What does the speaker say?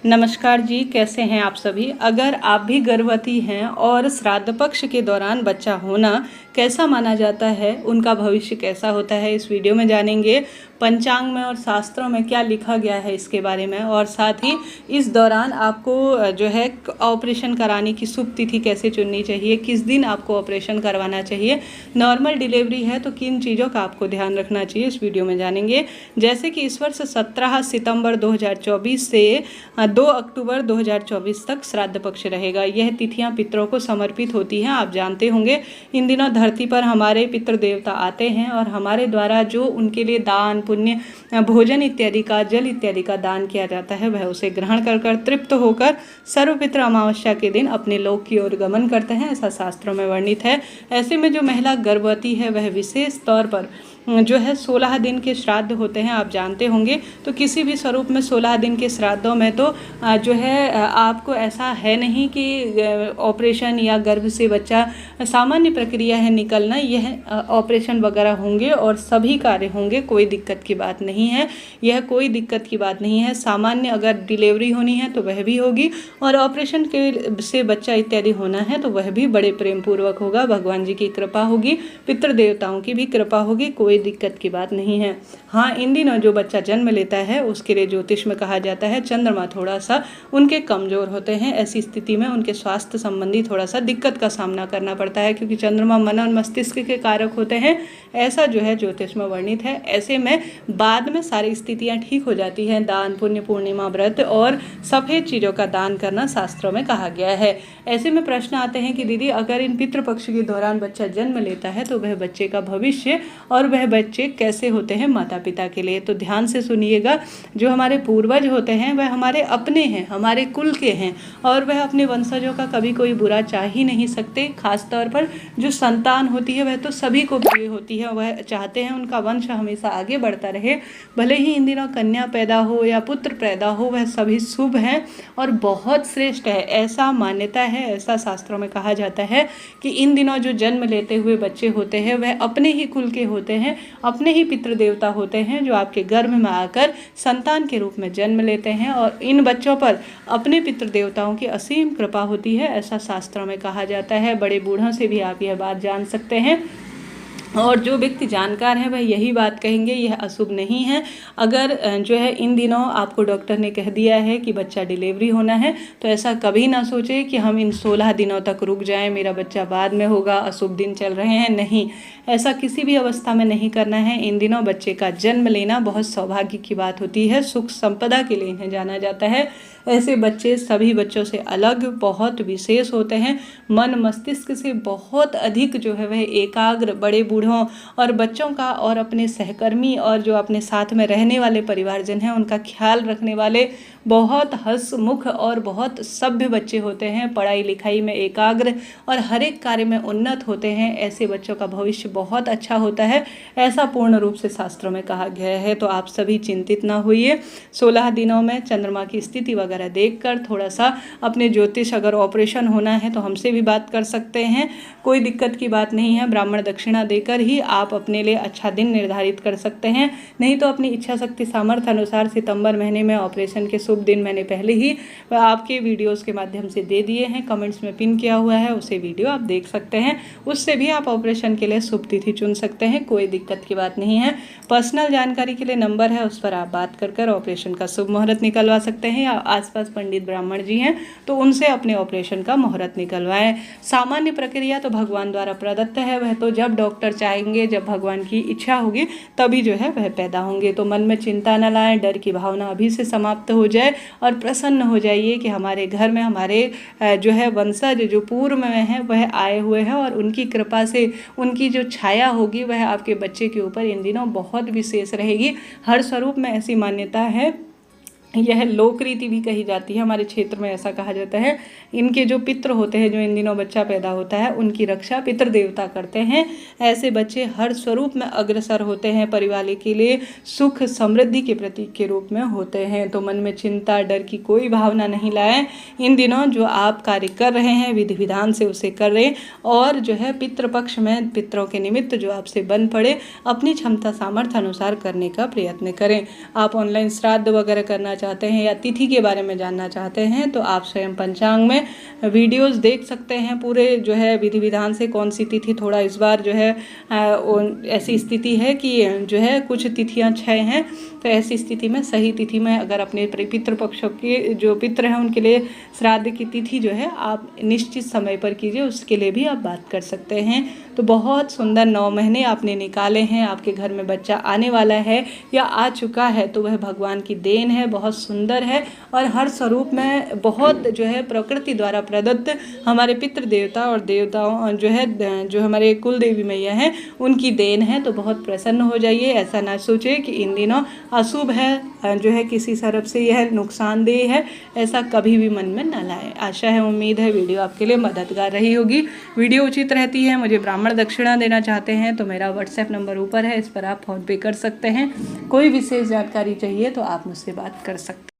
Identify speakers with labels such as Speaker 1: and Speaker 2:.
Speaker 1: नमस्कार जी, कैसे हैं आप सभी। अगर आप भी गर्भवती हैं और श्राद्ध पक्ष के दौरान बच्चा होना कैसा माना जाता है, उनका भविष्य कैसा होता है, इस वीडियो में जानेंगे। पंचांग में और शास्त्रों में क्या लिखा गया है इसके बारे में, और साथ ही इस दौरान आपको जो है ऑपरेशन कराने की शुभ तिथि कैसे चुननी चाहिए, किस दिन आपको ऑपरेशन करवाना चाहिए, नॉर्मल डिलीवरी है तो किन चीज़ों का आपको ध्यान रखना चाहिए, इस वीडियो में जानेंगे। जैसे कि इस वर्ष 17 सितंबर 2024 से 2 अक्टूबर 2024 तक श्राद्ध पक्ष रहेगा। यह तिथियां पितरों को समर्पित होती हैं। आप जानते होंगे इन दिनों धरती पर हमारे पितृ देवता आते हैं और हमारे द्वारा जो उनके लिए दान पुण्य, भोजन इत्यादि का, जल इत्यादि का दान किया जाता है, वह उसे ग्रहण कर तृप्त होकर सर्वपितृ अमावस्या के दिन अपने लोक की ओर गमन करते हैं, ऐसा शास्त्रों में वर्णित है। ऐसे में जो महिला गर्भवती है वह विशेष तौर पर जो है 16 दिन के श्राद्ध होते हैं, आप जानते होंगे। तो किसी भी स्वरूप में 16 दिन के श्राद्धों में तो जो है आपको ऐसा है नहीं कि ऑपरेशन या गर्भ से बच्चा, सामान्य प्रक्रिया है निकलना, यह ऑपरेशन वगैरह होंगे और सभी कार्य होंगे, कोई दिक्कत की बात नहीं है। यह कोई दिक्कत की बात नहीं है। सामान्य अगर डिलीवरी होनी है तो वह भी होगी, और ऑपरेशन के से बच्चा इत्यादि होना है तो वह भी बड़े प्रेम पूर्वक होगा। भगवान जी की कृपा होगी, पितृ देवताओं की भी कृपा होगी, कोई दिक्कत की बात नहीं है। हाँ, इन दिनों जो बच्चा जन्म लेता है उसके लिए ज्योतिष में कहा जाता है चंद्रमा थोड़ा सा उनके कमजोर होते हैं। ऐसी स्थिति में उनके स्वास्थ्य संबंधी थोड़ा सा दिक्कत का सामना करना पड़ता है, क्योंकि चंद्रमा मन और मस्तिष्क के कारक होते हैं, ऐसा जो है ज्योतिष में वर्णित है। ऐसे में बाद में सारी स्थितियां ठीक हो जाती हैं। दान पुण्य, पूर्णिमा व्रत और सफ़ेद चीज़ों का दान करना शास्त्रों में कहा गया है। ऐसे में प्रश्न आते हैं कि दीदी, अगर इन पितृपक्ष के दौरान बच्चा जन्म लेता है तो वह बच्चे का भविष्य और वह बच्चे कैसे होते हैं माता पिता के लिए। तो ध्यान से सुनिएगा। जो हमारे पूर्वज होते हैं वह हमारे अपने हैं, हमारे कुल के हैं, और वह अपने वंशजों का कभी कोई बुरा चाह ही नहीं सकते। खास तौर पर जो संतान होती है वह तो सभी को प्रिय होती है, वह चाहते हैं उनका वंश हमेशा आगे बढ़ता रहे। भले ही इन दिनों कन्या पैदा हो या पुत्र पैदा हो, वह सभी शुभ हैं और बहुत श्रेष्ठ है, ऐसा मान्यता है। ऐसा शास्त्रों में कहा जाता है कि इन दिनों जो जन्म लेते हुए बच्चे होते हैं वह अपने ही कुल के होते हैं, अपने ही पितृ देवता होते हैं, जो आपके गर्भ में आकर संतान के रूप में जन्म लेते हैं, और इन बच्चों पर अपने पितृ देवताओं की असीम कृपा होती है, ऐसा शास्त्रों में कहा जाता है। बड़े बूढ़ों से भी आप यह बात जान सकते हैं, और जो व्यक्ति जानकार हैं वह यही बात कहेंगे, यह अशुभ नहीं है। अगर जो है इन दिनों आपको डॉक्टर ने कह दिया है कि बच्चा डिलीवरी होना है, तो ऐसा कभी ना सोचे कि हम इन 16 दिनों तक रुक जाएं, मेरा बच्चा बाद में होगा, अशुभ दिन चल रहे हैं। नहीं, ऐसा किसी भी अवस्था में नहीं करना है। इन दिनों बच्चे का जन्म लेना बहुत सौभाग्य की बात होती है, सुख संपदा के लिए इन्हें जाना जाता है। ऐसे बच्चे सभी बच्चों से अलग, बहुत विशेष होते हैं, मन मस्तिष्क से बहुत अधिक जो है वह एकाग्र, बड़े बूढ़ों और बच्चों का और अपने सहकर्मी और जो अपने साथ में रहने वाले परिवारजन हैं उनका ख्याल रखने वाले बहुत हंसमुख और बहुत सभ्य बच्चे होते हैं। पढ़ाई लिखाई में एकाग्र और हर एक कार्य में उन्नत होते हैं। ऐसे बच्चों का भविष्य बहुत अच्छा होता है, ऐसा पूर्ण रूप से शास्त्रों में कहा गया है। तो आप सभी चिंतित ना होइए। 16 दिनों में चंद्रमा की स्थिति वगैरह देखकर थोड़ा सा अपने ज्योतिष, अगर ऑपरेशन होना है तो हमसे भी बात कर सकते हैं, कोई दिक्कत की बात नहीं है। ब्राह्मण दक्षिणा देकर ही आप अपने लिए अच्छा दिन निर्धारित कर सकते हैं, नहीं तो अपनी इच्छा शक्ति सामर्थ्य अनुसार सितंबर महीने में ऑपरेशन के शुभ दिन मैंने पहले ही आपके वीडियोस के माध्यम से दे दिए हैं, कमेंट्स में पिन किया हुआ है, उसे वीडियो आप देख सकते हैं, उससे भी आप ऑपरेशन के लिए शुभ तिथि चुन सकते हैं, कोई दिक्कत की बात नहीं है। पर्सनल जानकारी के लिए नंबर है, उस पर आप बात कर ऑपरेशन का शुभ मुहूर्त निकलवा सकते हैं, या आसपास पंडित ब्राह्मण जी हैं तो उनसे अपने ऑपरेशन का मुहूर्त निकलवाएं। सामान्य प्रक्रिया तो भगवान द्वारा प्रदत्त है, वह तो जब डॉक्टर चाहेंगे, जब भगवान की इच्छा होगी तभी जो है वह पैदा होंगे। तो मन में चिंता न लाएं, डर की भावना अभी से समाप्त हो जाए और प्रसन्न हो जाइए कि हमारे घर में हमारे जो है वंशज जो पूर्व में हैं वह आए हुए हैं, और उनकी कृपा से उनकी जो छाया होगी वह आपके बच्चे के ऊपर इन दिनों बहुत विशेष रहेगी। हर स्वरूप में ऐसी मान्यता है, यह लोक रीति भी कही जाती है, हमारे क्षेत्र में ऐसा कहा जाता है। इनके जो पितृ होते हैं, जो इन दिनों बच्चा पैदा होता है, उनकी रक्षा पितृ देवता करते हैं। ऐसे बच्चे हर स्वरूप में अग्रसर होते हैं, परिवार के लिए सुख समृद्धि के प्रतीक के रूप में होते हैं। तो मन में चिंता डर की कोई भावना नहीं लाएं। इन दिनों जो आप कार्य कर रहे हैं विधि विधान से उसे कर रहे, और जो है पितृपक्ष में पितरों के निमित्त जो आपसे बन पड़े अपनी क्षमता सामर्थ्य अनुसार करने का प्रयत्न करें। आप ऑनलाइन श्राद्ध वगैरह करना चाहते हैं या तिथि के बारे में जानना चाहते हैं तो आप स्वयं पंचांग में वीडियोस देख सकते हैं पूरे जो है विधि विधान से। कौन सी तिथि थोड़ा इस बार जो है ऐसी स्थिति है कि जो है कुछ तिथियां क्षय हैं, तो ऐसी स्थिति में सही तिथि में अगर अपने पितृ पक्षों के जो पितृ हैं उनके लिए श्राद्ध की तिथि जो है आप निश्चित समय पर कीजिए, उसके लिए भी आप बात कर सकते हैं। तो बहुत सुंदर 9 महीने आपने निकाले हैं, आपके घर में बच्चा आने वाला है या आ चुका है तो वह भगवान की देन है, बहुत सुंदर है और हर स्वरूप में बहुत जो है प्रकृति द्वारा प्रदत्त हमारे पितृ देवता और देवताओं जो है जो हमारे कुल देवी मैया हैं उनकी देन है। तो बहुत प्रसन्न हो जाइए, ऐसा ना सोचे कि इन दिनों अशुभ है जो है किसी तरफ से यह नुकसानदेह है, ऐसा कभी भी मन में न लाएं। आशा है उम्मीद है वीडियो आपके लिए मददगार रही होगी। वीडियो उचित रहती है, मुझे ब्राह्मण दक्षिणा देना चाहते हैं तो मेरा व्हाट्सएप नंबर ऊपर है, इस पर आप फ़ोन पे कर सकते हैं। कोई विशेष जानकारी चाहिए तो आप मुझसे बात कर सकते हैं।